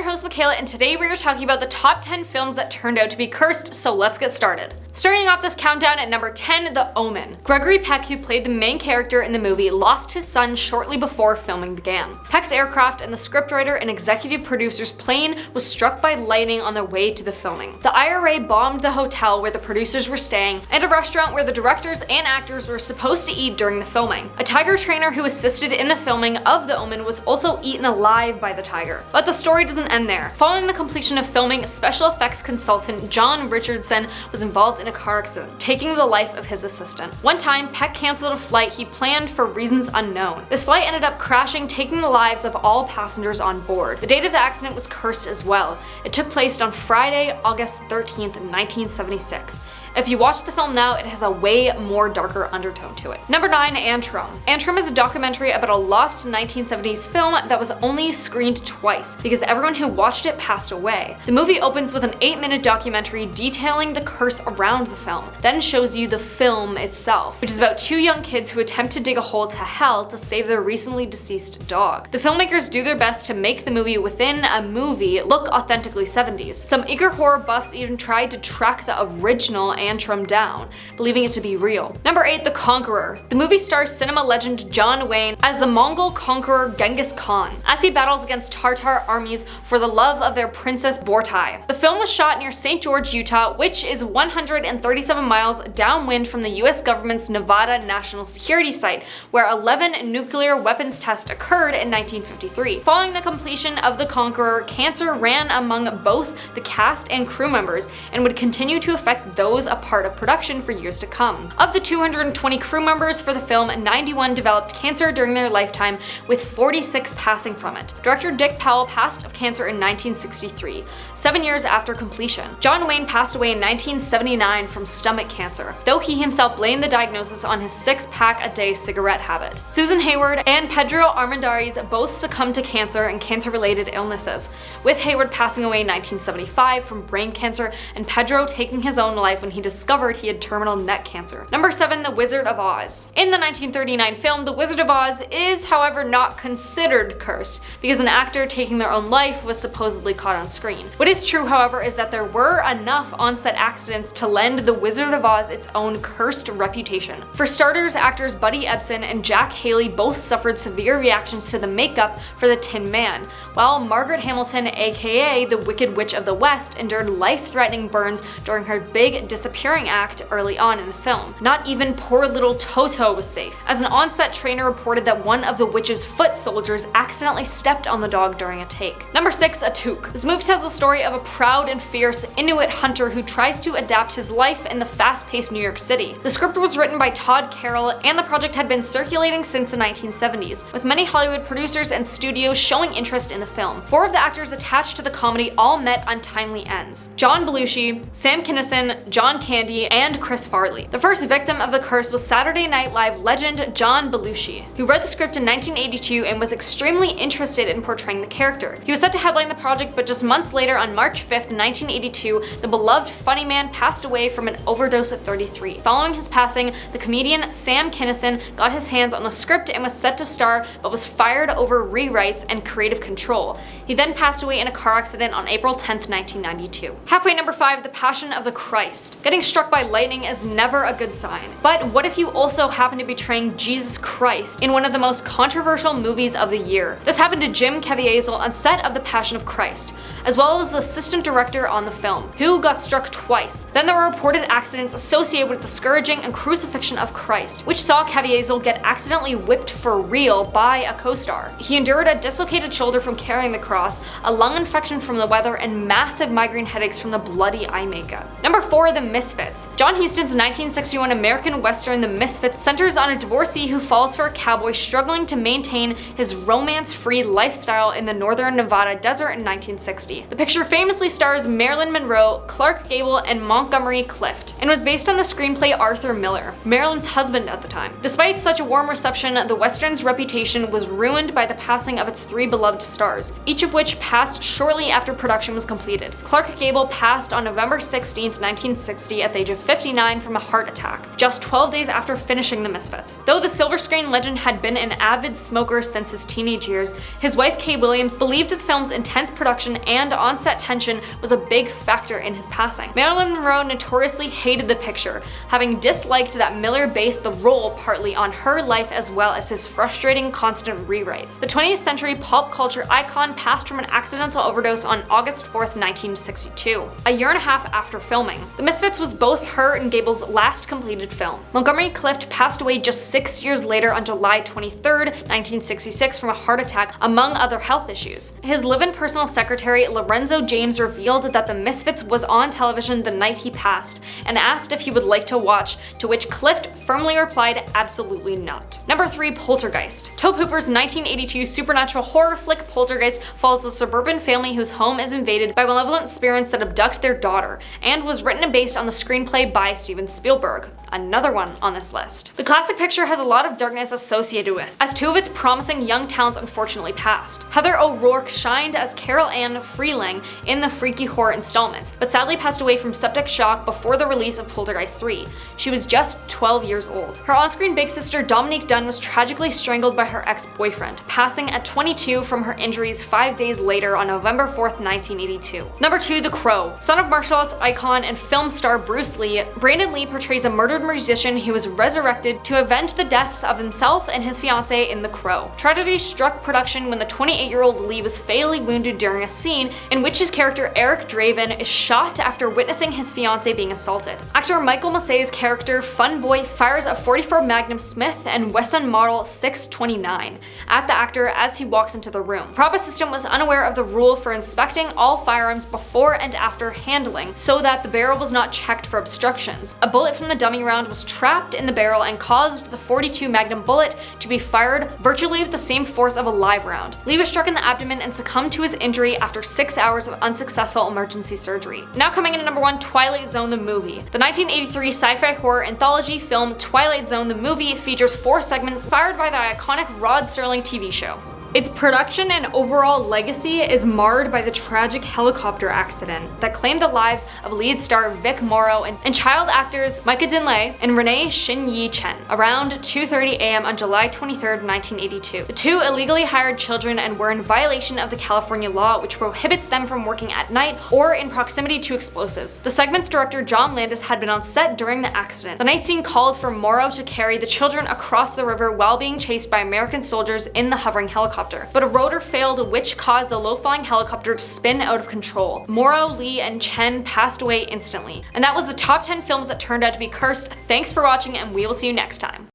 host Makayla, and today we are talking about the top 10 films that turned out to be cursed, so let's get started. Starting off this countdown at number 10, The Omen. Gregory Peck, who played the main character in the movie, lost his son shortly before filming began. Peck's aircraft and the scriptwriter and executive producer's plane was struck by lightning on their way to the filming. The IRA bombed the hotel where the producers were staying and a restaurant where the directors and actors were supposed to eat during the filming. A tiger trainer who assisted in the filming of The Omen was also eaten alive by the tiger. But the story doesn't end there. Following the completion of filming, special effects consultant John Richardson was involved in a car accident, taking the life of his assistant. One time, Peck canceled a flight he planned for reasons unknown. This flight ended up crashing, taking the lives of all passengers on board. The date of the accident was cursed as well. It took place on Friday, August 13th, 1976. If you watch the film now, it has a way more darker undertone to it. Number 9, Antrum. Antrum is a documentary about a lost 1970s film that was only screened twice because everyone who watched it passed away. The movie opens with an 8-minute documentary detailing the curse around the film, then shows you the film itself, which is about two young kids who attempt to dig a hole to hell to save their recently deceased dog. The filmmakers do their best to make the movie within a movie look authentically 70s. Some eager horror buffs even tried to track the original Antrum down, believing it to be real. Number 8, The Conqueror. The movie stars cinema legend John Wayne as the Mongol conqueror Genghis Khan, as he battles against Tartar armies for the love of their princess Bortai. The film was shot near St. George, Utah, which is 137 miles downwind from the US government's Nevada National Security Site, where 11 nuclear weapons tests occurred in 1953. Following the completion of The Conqueror, cancer ran among both the cast and crew members and would continue to affect those a part of production for years to come. Of the 220 crew members for the film, 91 developed cancer during their lifetime, with 46 passing from it. Director Dick Powell passed of cancer in 1963, 7 years after completion. John Wayne passed away in 1979 from stomach cancer, though he himself blamed the diagnosis on his 6-pack-a-day cigarette habit. Susan Hayward and Pedro Armendariz both succumbed to cancer and cancer-related illnesses, with Hayward passing away in 1975 from brain cancer and Pedro taking his own life when he discovered he had terminal neck cancer. Number 7, The Wizard of Oz. In the 1939 film, The Wizard of Oz is, however, not considered cursed because an actor taking their own life was supposedly caught on screen. What is true, however, is that there were enough on-set accidents to lend The Wizard of Oz its own cursed reputation. For starters, actors Buddy Ebsen and Jack Haley both suffered severe reactions to the makeup for the Tin Man, while Margaret Hamilton, aka the Wicked Witch of the West, endured life-threatening burns during her big disappearing act early on in the film. Not even poor little Toto was safe, as an on-set trainer reported that one of the witch's foot soldiers accidentally stepped on the dog during a take. Number 6, Atuk. This movie tells the story of a proud and fierce Inuit hunter who tries to adapt his life in the fast-paced New York City. The script was written by Todd Carroll, and the project had been circulating since the 1970s, with many Hollywood producers and studios showing interest in the film. 4 of the actors attached to the comedy all met untimely ends: John Belushi, Sam Kinison, John Candy, and Chris Farley. The first victim of the curse was Saturday Night Live legend John Belushi, who read the script in 1982 and was extremely interested in portraying the character. He was set to headline the project, but just months later, on March 5th, 1982, the beloved funny man passed away from an overdose at 33. Following his passing, the comedian Sam Kinison got his hands on the script and was set to star, but was fired over rewrites and creative control. He then passed away in a car accident on April 10th, 1992. Halfway, number 5, The Passion of the Christ. Getting struck by lightning is never a good sign. But what if you also happen to be portraying Jesus Christ in one of the most controversial movies of the year? This happened to Jim Caviezel on set of The Passion of Christ, as well as the assistant director on the film, who got struck twice. Then there were reported accidents associated with the scourging and crucifixion of Christ, which saw Caviezel get accidentally whipped for real by a co-star. He endured a dislocated shoulder from carrying the cross, a lung infection from the weather, and massive migraine headaches from the bloody eye makeup. Number 4, The Misfits. John Huston's 1961 American Western The Misfits centers on a divorcee who falls for a cowboy struggling to maintain his romance-free lifestyle in the northern Nevada desert in 1960. The picture famously stars Marilyn Monroe, Clark Gable, and Montgomery Clift, and was based on the screenplay Arthur Miller, Marilyn's husband at the time. Despite such a warm reception, the Western's reputation was ruined by the passing of its 3 beloved stars, each of which passed shortly after production was completed. Clark Gable passed on November 16th, 1960, 1960 at the age of 59 from a heart attack, just 12 days after finishing The Misfits. Though the silver screen legend had been an avid smoker since his teenage years, his wife Kay Williams believed that the film's intense production and on-set tension was a big factor in his passing. Marilyn Monroe notoriously hated the picture, having disliked that Miller based the role partly on her life as well as his frustrating constant rewrites. The 20th century pop culture icon passed from an accidental overdose on August 4th, 1962, a year and a half after filming. The Misfits was both her and Gable's last completed film. Montgomery Clift passed away just 6 years later on July 23rd, 1966 from a heart attack, among other health issues. His live-in personal secretary, Lorenzo James, revealed that The Misfits was on television the night he passed and asked if he would like to watch, to which Clift firmly replied absolutely not. Number 3. Poltergeist. Tobe Hooper's 1982 supernatural horror flick Poltergeist follows a suburban family whose home is invaded by malevolent spirits that abduct their daughter, and was written and based on the screenplay by Steven Spielberg, another one on this list. The classic picture has a lot of darkness associated with, as two of its promising young talents unfortunately passed. Heather O'Rourke shined as Carol Ann Freeling in the freaky horror installments, but sadly passed away from septic shock before the release of Poltergeist 3. She was just 12 years old. Her on-screen big sister Dominique Dunn was tragically strangled by her ex-boyfriend, passing at 22 from her injuries 5 days later on November 4th, 1982. Number 2. The Crow. Son of martial arts icon and film star Bruce Lee, Brandon Lee portrays a murdered musician who was resurrected to avenge the deaths of himself and his fiancée in The Crow. Tragedy struck production when the 28-year-old Lee was fatally wounded during a scene in which his character Eric Draven is shot after witnessing his fiancée being assaulted. Actor Michael Massey's character Fun Boy fires a .44 Magnum Smith and Wesson Model 629 at the actor as he walks into the room. Prop assistant was unaware of the rule for inspecting all firearms before and after handling, so that the barrel was not checked for obstructions. A bullet from the dummy round was trapped in the barrel and caused the .42 Magnum bullet to be fired virtually with the same force of a live round. Lee was struck in the abdomen and succumbed to his injury after 6 hours of unsuccessful emergency surgery. Now coming in at number 1, Twilight Zone the movie. The 1983 sci-fi horror anthology film Twilight Zone the movie features 4 segments inspired by the iconic Rod Serling TV show. Its production and overall legacy is marred by the tragic helicopter accident that claimed the lives of lead star Vic Morrow and child actors Micah Dinley and Renee Shin-Yi Chen around 2:30 a.m. on July 23, 1982. The two illegally hired children and were in violation of the California law, which prohibits them from working at night or in proximity to explosives. The segment's director John Landis had been on set during the accident. The night scene called for Morrow to carry the children across the river while being chased by American soldiers in the hovering helicopter. But a rotor failed, which caused the low-flying helicopter to spin out of control. Morrow, Lee, and Chen passed away instantly. And that was the top 10 films that turned out to be cursed. Thanks for watching, and we will see you next time.